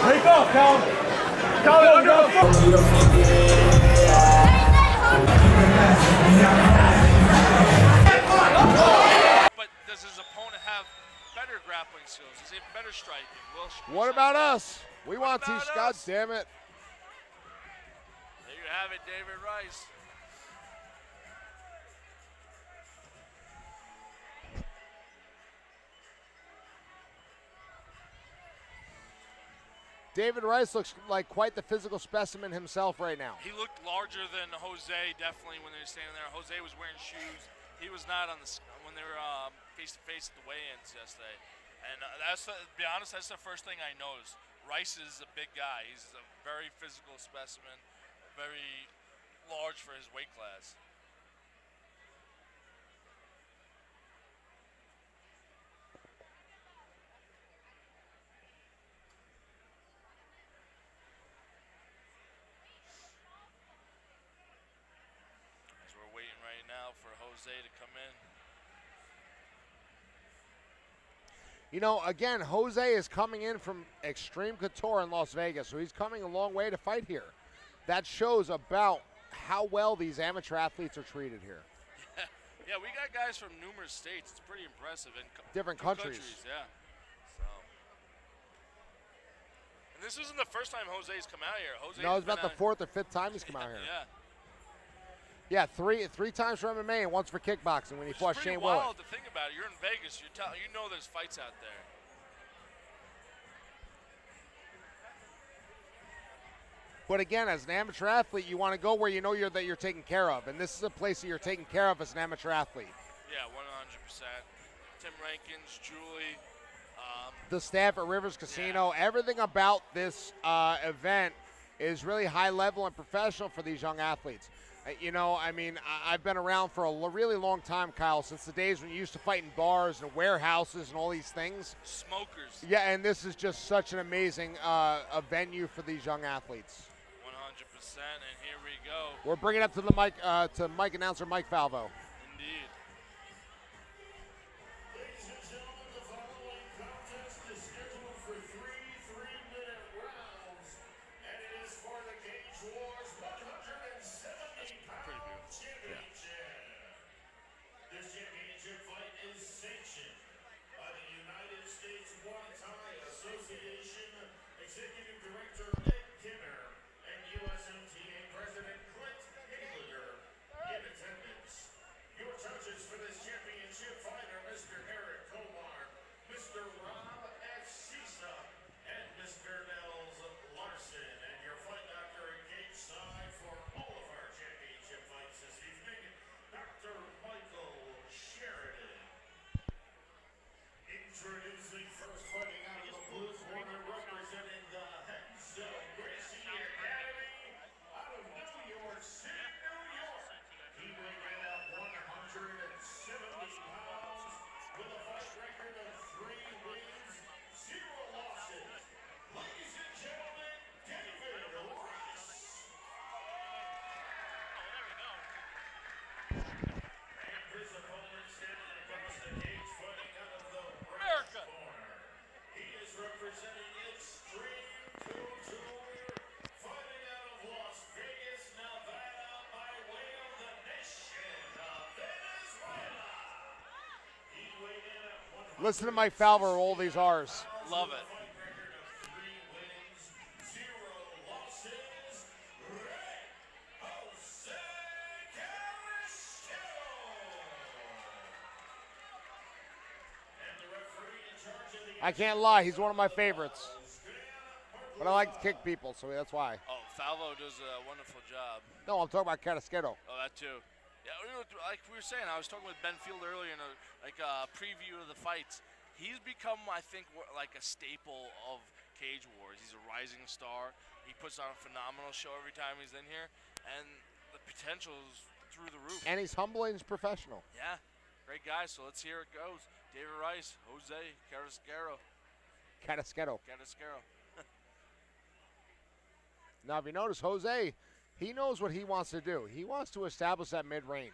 Take off, Calvin. Calvin, go. But does his opponent have better grappling skills? Does he have better striking? What about us? We want to, God damn it. There you have it, David Rice. David Rice looks like quite the physical specimen himself right now. He looked larger than Jose, definitely, when they were standing there. Jose was wearing shoes. He was not on the when they were face-to-face at the weigh-ins yesterday. And to be honest, that's the first thing I noticed. Rice is a big guy. He's a very physical specimen, very large for his weight class. As we're waiting right now for Jose to come in. You know, again, Jose is coming in from Xtreme Couture in Las Vegas, so he's coming a long way to fight here. That shows about how well these amateur athletes are treated here. Yeah, we got guys from numerous states. It's pretty impressive. And different countries. Yeah. So. And this isn't the first time Jose's come out here. No, it's about the fourth or fifth time he's come out here. Yeah. Yeah, three times for MMA and once for kickboxing when he fought Shane Willett. It's wild to think about it. You're in Vegas. You know there's fights out there. But again, as an amateur athlete, you want to go where you know that you're taken care of, and this is a place that you're taken care of as an amateur athlete. Yeah, 100%. Tim Rankins, Julie. The staff at Rivers Casino, everything about this event is really high level and professional for these young athletes. You know, I mean, I've been around for a really long time, Kyle, since the days when you used to fight in bars and warehouses and all these things. Smokers. Yeah, and this is just such an amazing a venue for these young athletes. 100%, and here we go. We're bringing it up to the mic, to mic announcer Mike Falvo. Indeed. Ladies and gentlemen, the following contest is scheduled for 3 3-minute rounds, and it is for the Cage Wars 170-pound championship. This championship fight is sanctioned by the United States Muay Thai Association Executive Director Ed Kinner and USMTA President Clint Hagler in attendance. Your judges for this championship fight are Mr. Eric Komar, Mr. Rob S. Sisa, and Mr. Nels Larson. And your fight doctor and cage side for all of our championship fights this evening, Dr. Michael Sheridan. Introducing first, fighting out of the blue corner, representing the Henzo Gracie Academy out of New York City, New York. He weighed in at 170 pounds with a fight record of 3 wins, 0 losses. Ladies and gentlemen, David Rice. And his opponent standing across the cage, fighting out of the red corner. He is representing Xtreme Couture, fighting out of Las Vegas, Nevada, by way of the nation of Venezuela. He weighed in at 100. Listen to Mike Falvo roll these R's. Love it. Fight record of 3 wins, 0 losses. Red Jose Carrasquero. And the referee in charge of the I can't lie, he's one of my favorites. But I like to kick people, so that's why. Oh, Falvo does a wonderful job. No, I'm talking about Carrasquero. Oh, that too. Yeah, like we were saying, I was talking with Ben Field earlier in a preview of the fights. He's become, I think, like a staple of Cage Wars. He's a rising star. He puts on a phenomenal show every time he's in here, and the potential is through the roof. And he's humble and he's professional. Yeah, great guy. So let's hear it goes. David Rice, Jose Carrasquero. Carrasquero. Now, if you notice, Jose, he knows what he wants to do. He wants to establish that mid-range.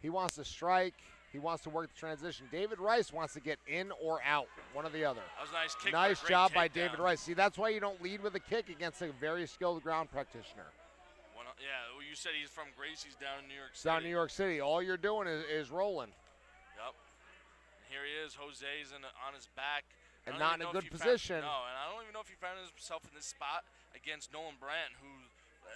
He wants to strike. He wants to work the transition. David Rice wants to get in or out, one or the other. That was a nice kick. Nice Great job by takedown. David Rice. See, that's why you don't lead with a kick against a very skilled ground practitioner. Yeah, well, you said he's from Gracie's down in New York City. Down in New York City. All you're doing is rolling. Yep. And here he is. Jose's on his back. And not in a good position. No, and I don't even know if he found himself in this spot against Nolan Brandt, who,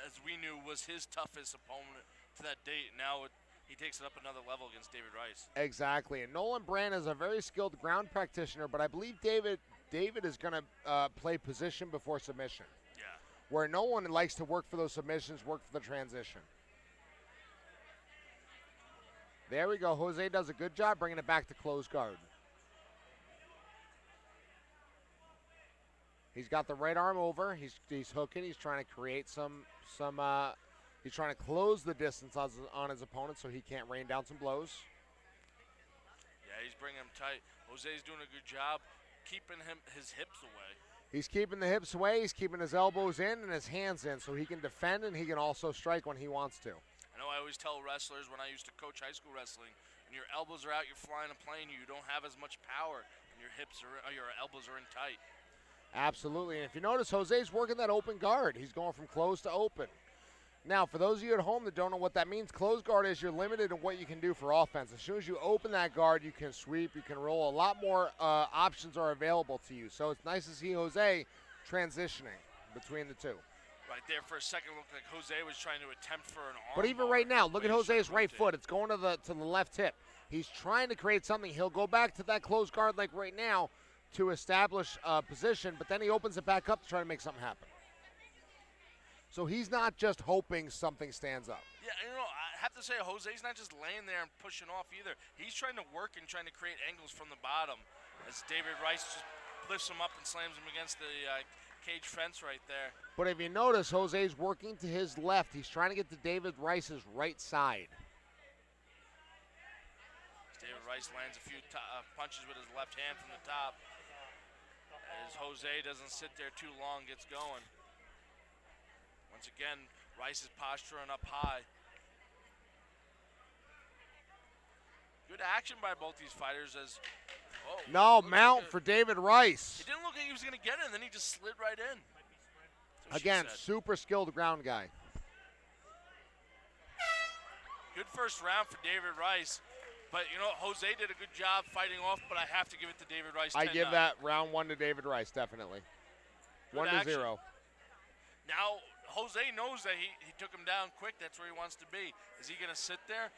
as we knew, was his toughest opponent to that date. Now he takes it up another level against David Rice. Exactly. And Nolan Brandt is a very skilled ground practitioner, but I believe David is going to play position before submission. Yeah. Where no one likes to work for those submissions, work for the transition. There we go. Jose does a good job bringing it back to close guard. He's got the right arm over. He's hooking. He's trying to create he's trying to close the distance on his opponent so he can't rain down some blows. Yeah, he's bringing him tight. Jose's doing a good job keeping his hips away. He's keeping the hips away. He's keeping his elbows in and his hands in so he can defend and he can also strike when he wants to. I know I always tell wrestlers when I used to coach high school wrestling, when your elbows are out, you're flying a plane, you don't have as much power, and your elbows are in tight. Absolutely. And if you notice, Jose's working that open guard. He's going from closed to open. Now, for those of you at home that don't know what that means, closed guard is you're limited in what you can do for offense. As soon as you open that guard, you can sweep, you can roll. A lot more options are available to you. So it's nice to see Jose transitioning between the two. Right there for a second, it looked like Jose was trying to attempt for an arm. But even right now, look at Jose's right foot. It's going to the left hip. He's trying to create something. He'll go back to that closed guard like right now to establish a position, but then he opens it back up to try to make something happen. So he's not just hoping something stands up. Yeah, I have to say, Jose's not just laying there and pushing off either. He's trying to work and trying to create angles from the bottom as David Rice just lifts him up and slams him against the cage fence right there. But if you notice, Jose's working to his left. He's trying to get to David Rice's right side. David Rice lands a few punches with his left hand from the top. As Jose doesn't sit there too long, gets going. Once again, Rice is posturing up high. Good action by both these fighters as Mount for David Rice. It didn't look like he was going to get it, and then he just slid right in. Again, super skilled ground guy. Good first round for David Rice. But, Jose did a good job fighting off, but I have to give it to David Rice. I give that round 1 to David Rice, definitely. 1-0. Now, Jose knows that he took him down quick. That's where he wants to be. Is he going to sit there?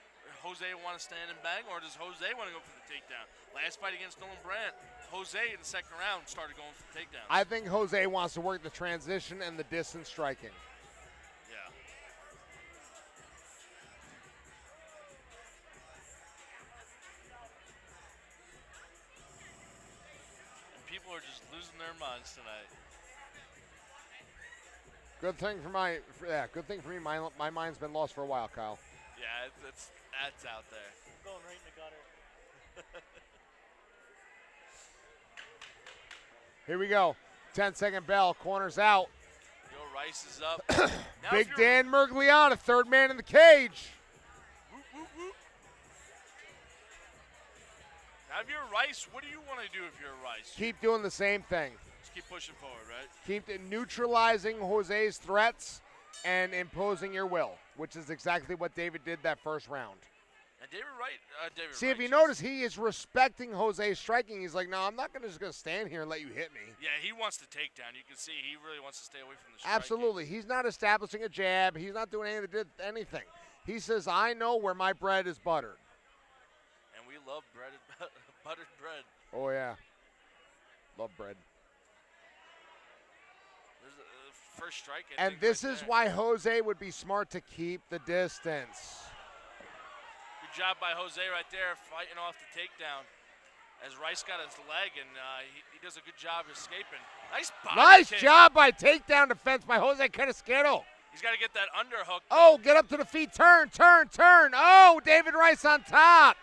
Jose want to stand and bang, or does Jose want to go for the takedown? Last fight against Nolan Brandt, Jose in the second round started going for the takedown. I think Jose wants to work the transition and the distance striking. Yeah. And people are just losing their minds tonight. Good thing for me. My mind's been lost for a while, Kyle. Yeah, that's out there. Going right in the gutter. Here we go. 10-second bell. Corners out. Rice is up. Big Dan Mergliata, third man in the cage. Whoop, whoop, whoop. Now, if you're Rice, what do you want to do if you're Rice? Keep doing the same thing. Just keep pushing forward, right? Keep neutralizing Jose's threats and imposing your will, which is exactly what David did that first round. And David See, Wright if you notice, he is respecting Jose's striking. He's like, no, I'm not just going to stand here and let you hit me. Yeah, he wants the takedown. You can see he really wants to stay away from the striking. Absolutely. He's not establishing a jab. He's not doing anything. He says, I know where my bread is buttered. And we love buttered bread. Oh, yeah. Love bread. There's the first strike. And this is why Jose would be smart to keep the distance. Good job by Jose right there, fighting off the takedown. As Rice got his leg, and he does a good job escaping. Nice kick. Job by takedown defense by Jose Carrasquero. He's got to get that underhook. Oh, get up to the feet. Turn. Oh, David Rice on top.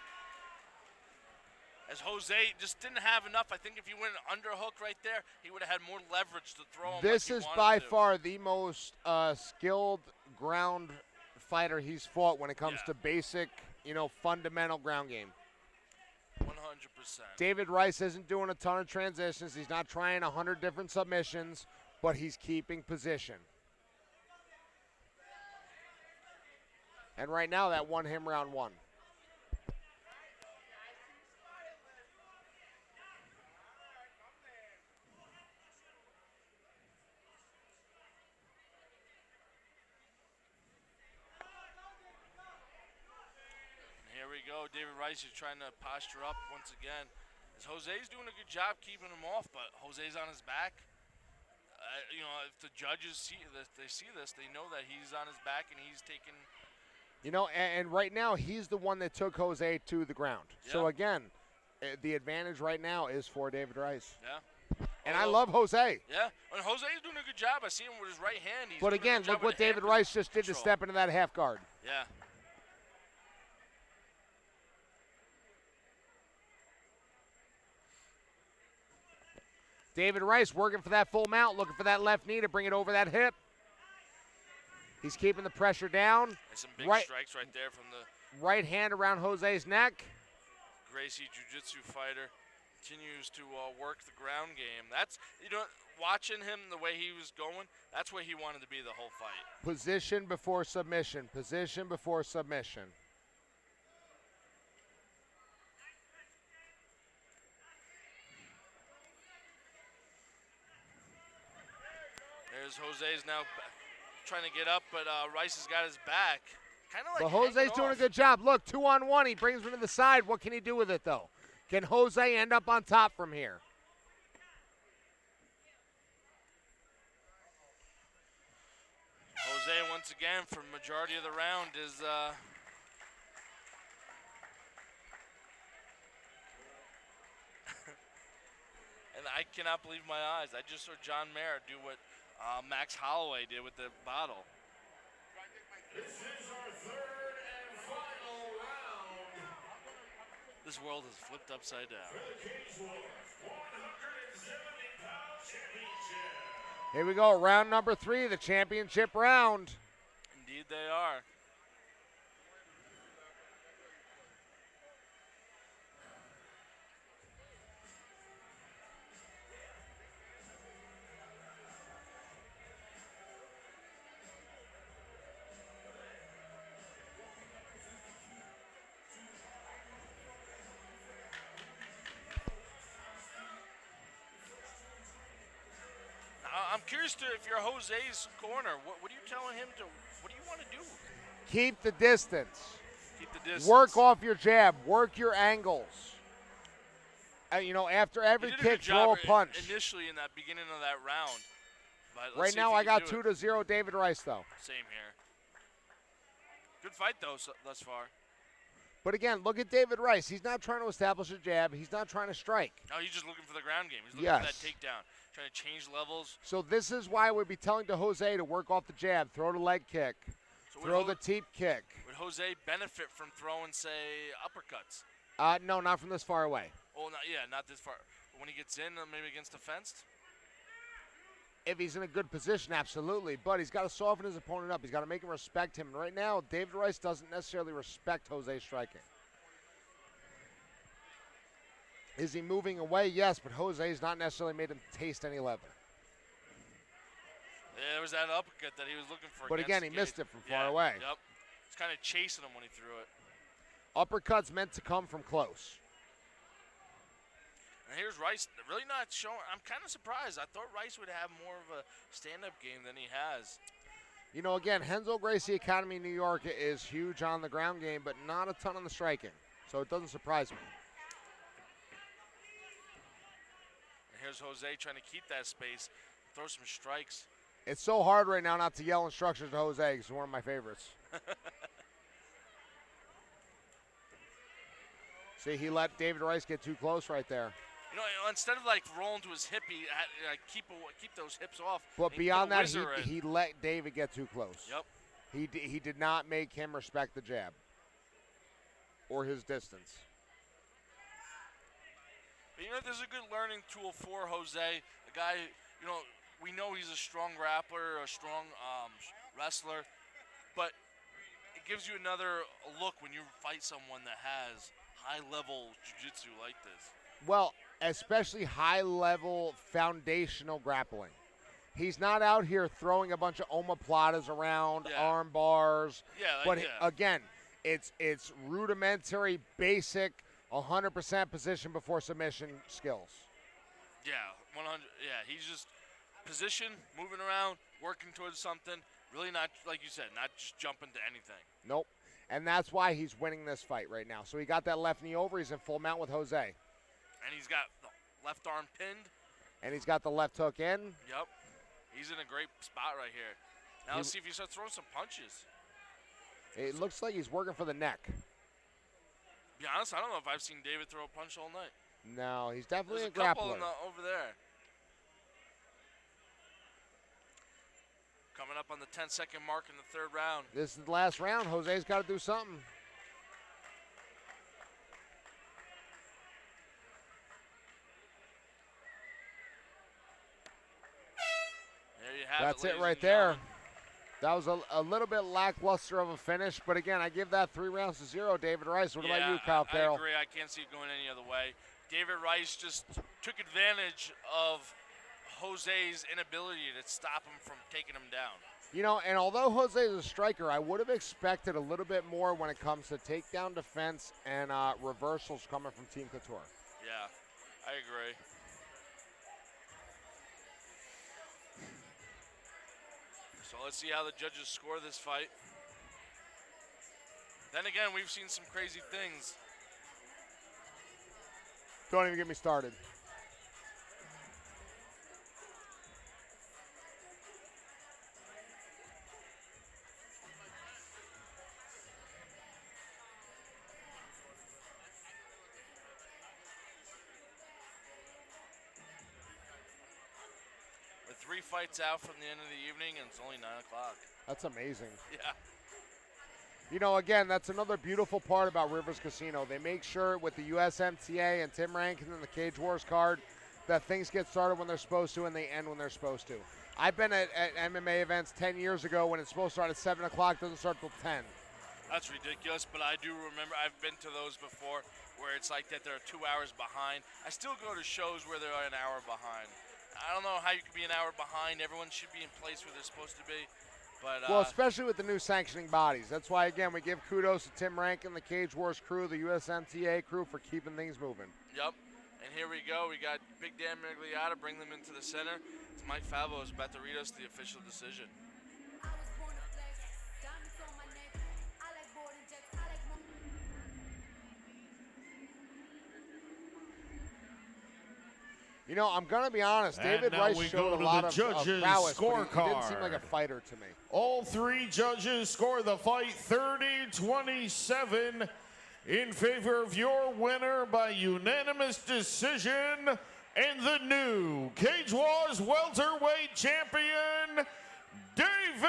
As Jose just didn't have enough. I think if he went an underhook right there, he would have had more leverage to throw him. This is by far the most skilled ground fighter he's fought when it comes to basic, fundamental ground game. David Rice isn't doing a ton of transitions. He's not trying 100 different submissions, but he's keeping position. And right now, that won him round one. Here we go. David Rice is trying to posture up once again. As Jose's doing a good job keeping him off, but Jose's on his back. You know, if the judges see this, they know that he's on his back and he's taking. You know, and right now he's the one that took Jose to the ground. Yeah. So again, the advantage right now is for David Rice. Yeah. And I love Jose. Yeah, and Jose's doing a good job. I see him with his right hand. He's But doing a again, good job look what with the hand David Rice just did to control. step into that half guard. Yeah. David Rice working for that full mount, looking for that left knee to bring it over that hip. He's keeping the pressure down. And some big Right- strikes right there from the Right hand around Jose's neck. Gracie Jiu-Jitsu fighter. Continues to work the ground game. That's, you know, watching him the way he was going, that's where he wanted to be the whole fight. Position before submission. Position before submission. There's Jose's now trying to get up, but Rice has got his back. Kind of like But Jose's hanging doing a off. good job. Look, 2-on-1. He brings him to the side. What can he do with it, though? Can Jose end up on top from here? Jose, once again, for majority of the round, is and I cannot believe my eyes. I just saw John Mayer do what Max Holloway did with the bottle. This is our third and final round. This world has flipped upside down. For the Cage Wars 170-pound championship. Here we go. Round number 3, the championship round. Indeed they are. I'm curious to if you're Jose's corner, what are you telling him to? What do you want to do? Keep the distance. Keep the distance. Work off your jab. Work your angles. You know, after He every did a kick, good job throw a punch. initially in that beginning of that round. But let's Right see now, if I he can got do 2-0 David Rice, though. it. Same here. Good fight though thus far. But again, look at David Rice. He's not trying to establish a jab. He's not trying to strike. No, he's just looking for the ground game. He's looking for that Yes. takedown, trying to change levels. So this is why we'd be telling to Jose to work off the jab, throw the leg kick, So throw the teep kick. would Jose benefit from throwing, say, uppercuts? No, not from this far away. Well, not this far. But when he gets in, maybe against the fence. If he's in a good position, absolutely. But he's got to soften his opponent up. He's got to make him respect him. And right now, David Rice doesn't necessarily respect Jose striking. Is he moving away? Yes, but Jose's not necessarily made him taste any leather. Yeah, there was that uppercut that he was looking for. But against again, the he missed cage. it from far away. Yep. He's kind of chasing him when he threw it. Uppercuts meant to come from close. And here's Rice, really not showing. I'm kind of surprised. I thought Rice would have more of a stand-up game than he has. You know, again, Renzo Gracie Academy New York is huge on the ground game, but not a ton on the striking. So it doesn't surprise me. And here's Jose trying to keep that space, throw some strikes. It's so hard right now not to yell instructions to Jose. He's one of my favorites. See, he let David Rice get too close right there. You know, instead of like rolling to his hip, he had, like, keep those hips off. But and beyond put a that, whizzer in. he let David get too close. Yep. He did not make him respect the jab or his distance. But you know, there's a good learning tool for Jose. A guy, you know, we know he's a strong grappler, a strong wrestler, but it gives you another look when you fight someone that has high-level jiu-jitsu like this. Well, especially high-level foundational grappling. He's not out here throwing a bunch of omoplatas around, arm bars. Yeah, but again, it's rudimentary, basic, 100% position before submission skills. Yeah, 100. Yeah, he's just position, moving around, working towards something. Really not, like you said, not just jumping to anything. Nope. And that's why he's winning this fight right now. So he got that left knee over. He's in full mount with Jose. And he's got the left arm pinned. And he's got the left hook in. Yep. He's in a great spot right here. Now let's see if he starts throwing some punches. It looks like he's working for the neck. To be honest, I don't know if I've seen David throw a punch all night. No, he's definitely There's a grappler. over there. Coming up on the 10-second mark in the third round. This is the last round. Jose's got to do something. There you have That's it, it right there. That was a little bit lackluster of a finish, but again, I give that 3 rounds to 0. David Rice, what about you, Kyle Carroll? I agree. I can't see it going any other way. David Rice just took advantage of Jose's inability to stop him from taking him down. You know, and although Jose is a striker, I would have expected a little bit more when it comes to takedown defense and reversals coming from Team Couture. Yeah, I agree. So let's see how the judges score this fight. Then again, we've seen some crazy things. Don't even get me started. We're 3 fights out from the end of the evening, and it's only 9 o'clock. That's amazing. Yeah. You know, again, that's another beautiful part about Rivers Casino. They make sure with the USMTA and Tim Rankin and the Cage Wars card that things get started when they're supposed to and they end when they're supposed to. I've been at MMA events 10 years ago when it's supposed to start at 7 o'clock, doesn't start till 10. That's ridiculous, but I do remember, I've been to those before where it's like that they're 2 hours behind. I still go to shows where they're an hour behind. I don't know how you could be an hour behind. Everyone should be in place where they're supposed to be. But, well, especially with the new sanctioning bodies. That's why, again, we give kudos to Tim Rankin, the Cage Wars crew, the USMTA crew for keeping things moving. Yep. And here we go. We got Big Dan Migliotta, bring them into the center. It's Mike Favreau is about to read us the official decision. You know, I'm going to be honest. David Rice showed a lot of prowess, but he didn't seem like a fighter to me. All 3 judges score the fight 30-27 in favor of your winner by unanimous decision and the new Cage Wars welterweight champion, David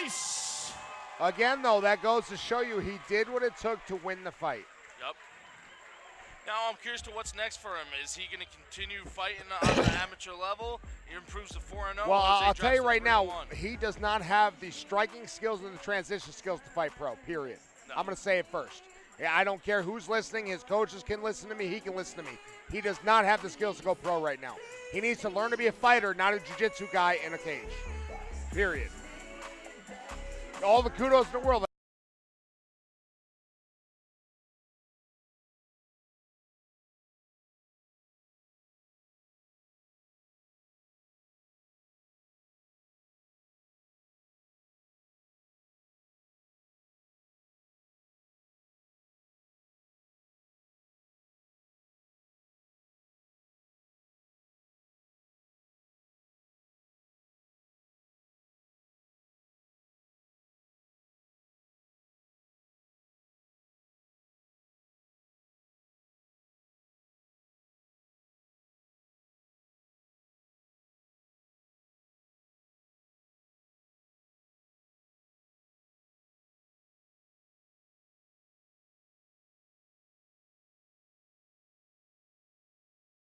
Rice. Again, though, that goes to show you he did what it took to win the fight. Yep. Now I'm curious to what's next for him. Is he going to continue fighting on the amateur level? He improves to 4-0. Well, I'll tell you right now, he does not have the striking skills and the transition skills to fight pro, period. No. I'm going to say it first. Yeah, I don't care who's listening. His coaches can listen to me. He can listen to me. He does not have the skills to go pro right now. He needs to learn to be a fighter, not a jiu-jitsu guy in a cage, period. All the kudos in the world.